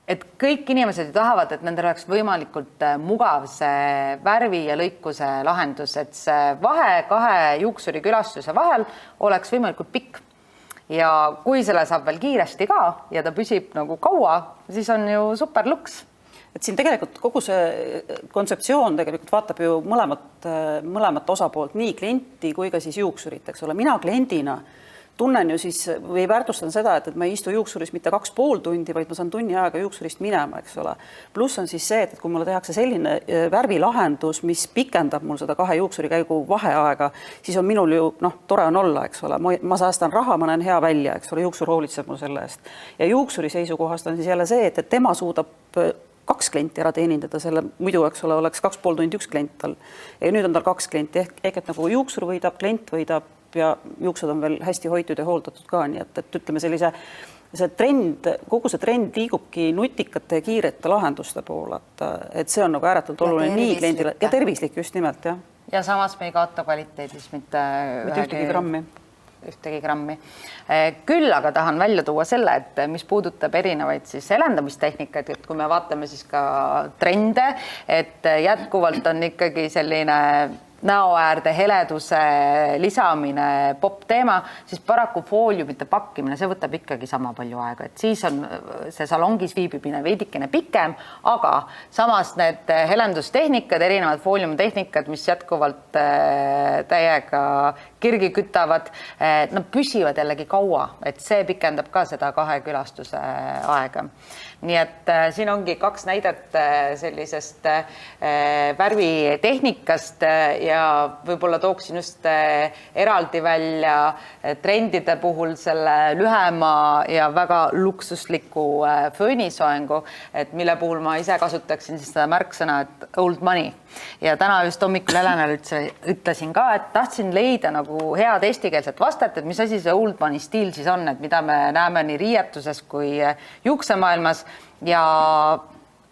Et kõik inimesed tahavad, et nendel oleks võimalikult mugav see värvi ja lõikuse lahendus, et see vahe kahe juuksuri külastuse vahel oleks võimalikult pikk. Ja kui selle saab veel kiiresti ka ja ta püsib nagu kaua, siis on ju super luks. Et siin tegelikult kogu see kontseptsioon tegelikult vaatab ju mõlemat osapoolt, nii klienti kui ka siis juuksurit, eks ole. Mina kliendina tunnen ju siis või väärtustan seda, et ma ei istu juuksuris mitte 2,5 tundi, vaid ma saan tunni aega juuksurist minema, eks ole. Pluss on siis see, et kui mulle tehakse selline värvilahendus, mis pikendab mul seda 2 juuksuri käigu vaheaega, siis on minul ju, tore on olla, eks ole. Ma säästan raha, ma näen hea välja, eks ole, juuksur hoolitseb mul selle eest. Ja juuksuri seisukohast on siis jälle see, et tema suudab 2 klienti ära teenindada selle, muidu, eks ole, oleks 2,5 tundi 1 klient tal. Ja nüüd on tal 2 klienti, ehk et nagu juuksur võidab, klient võidab ja juuksed on veel hästi hoitud ja hooldatud ka, nii et ütleme see trend, kogu see trend liigubki nutikate ja kiirete lahenduste poole, et see on nagu ääretult oluline nii kliendile ja tervislik just nimelt, jah. Ja samas me ei kaota kvaliteedis mitte ühtegi grammi. Küll aga tahan välja tuua selle, et mis puudutab erinevaid siis helendamistehnikat, et kui me vaatame siis ka trende, et jätkuvalt on ikkagi selline näoäärde heleduse lisamine popp teema, siis paraku fooliumite pakkimine, see võtab ikkagi sama palju aega, et siis on see salongis viibimine veidikene pikem, aga samas need helendustehnikad, erinevad fooliumtehnikad, mis jätkuvalt täiega kirgi kütavad, nad püsivad jällegi kaua, et see pikendab ka seda 2 külastuse aega. Nii et siin ongi 2 näidet sellisest värvitehnikast ja võib-olla tooksin just eraldi välja trendide puhul selle lühema ja väga luksusliku föönisoengu, et mille puhul ma ise kasutaksin siis seda märksõna, et old money. Ja täna just hommikul Helenale ütlesin ka, et tahtsin leida nagu head eestikeelset vastet, et mis asi see old money stiil siis on, et mida me näeme nii riietuses kui juuksemaailmas ja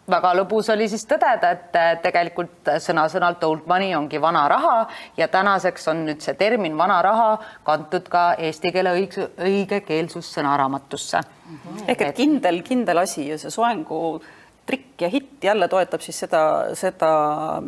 väga lõbus oli siis tõdeda, et tegelikult sõna-sõnalt old money ongi vana raha ja tänaseks on nüüd see termin vana raha kantud ka eesti keele õigekeelsus sõnaraamatusse. Ehk et kindel asi ja see soengu trikk ja hitt jälle toetab siis seda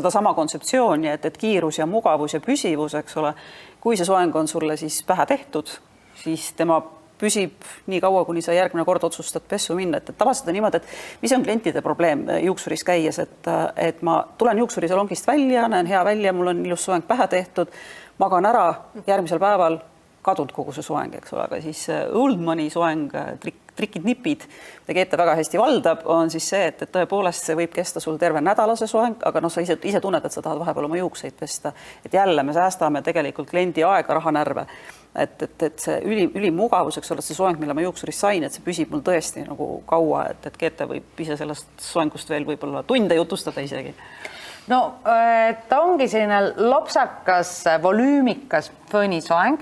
sama kontseptsiooni, et kiirus ja mugavus ja püsivus, eks ole. Kui see soeng on sulle siis pähe tehtud, siis tema püsib nii kaua, kuni sa järgmine kord otsustad pessu minna. Et tavaliselt on niimoodi, et mis on klientide probleem juuksuris käies, et ma tulen juuksuri salongist välja, näen hea välja, mul on ilus soeng pähe tehtud, magan ära, järgmisel päeval kadunud kogu see soeng, eks ole, aga siis old money soeng, trikid, nipid, mida Geete väga hästi valdab, on siis see, et tõepoolest see võib kesta sul terve nädalase soeng, aga sa ise tunned, et sa tahad vahepeal oma juukseid pesta. Et jälle me säästame tegelikult kliendi aega, rahanärve. Et see ülimugavus, eks ole, see soeng, mille ma juuksurist sain, et see püsib mul tõesti nagu kaua, et Geete võib ise sellest soengust veel võib-olla tunde jutustada isegi. No, ta ongi selline lopsakas, volüümikas föönisoeng,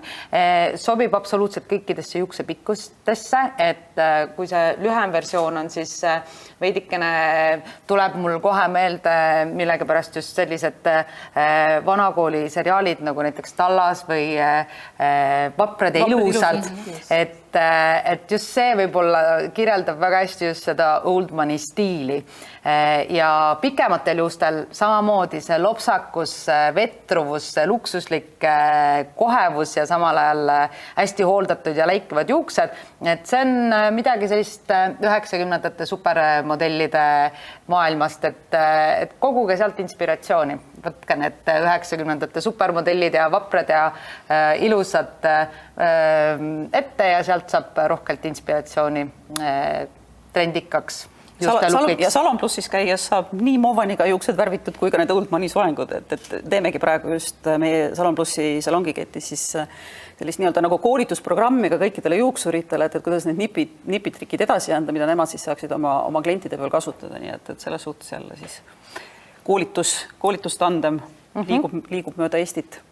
sobib absoluutselt kõikidesse juuksepikkustesse, et kui see lühem versioon on, siis veidikene tuleb mul kohe meelde millega pärast just sellised vanakooli seriaalid nagu näiteks Tallas või Vaprad ja ilusad, et just see võib-olla kirjeldab väga hästi just seda old money stiili ja pikematel juustel samamoodi see lopsakus, vetruvus, luksuslik kohevus ja samal ajal hästi hooldatud ja läikivad juuksed, et see on midagi sellist 90ndate supermodellide maailmast, et koguge sealt inspiratsiooni. Võtke need 90ndate supermodellid ja vaprad ja ilusad ette ja sealt saab rohkelt inspiratsiooni trendikaks. Ja Salon Plussis käies saab nii Movaniga juuksed värvitud kui ka need old money soengud, et teemegi praegu just meie Salon Plussi salongiketis siis sellist nii-öelda nagu koolitusprogrammiga kõikidele juuksuritele, et kuidas need nipitrikid edasi anda, mida nemad siis saaksid oma klientide peal kasutada, nii et selles suhtes jälle siis koolitustandem liigub mööda Eestit.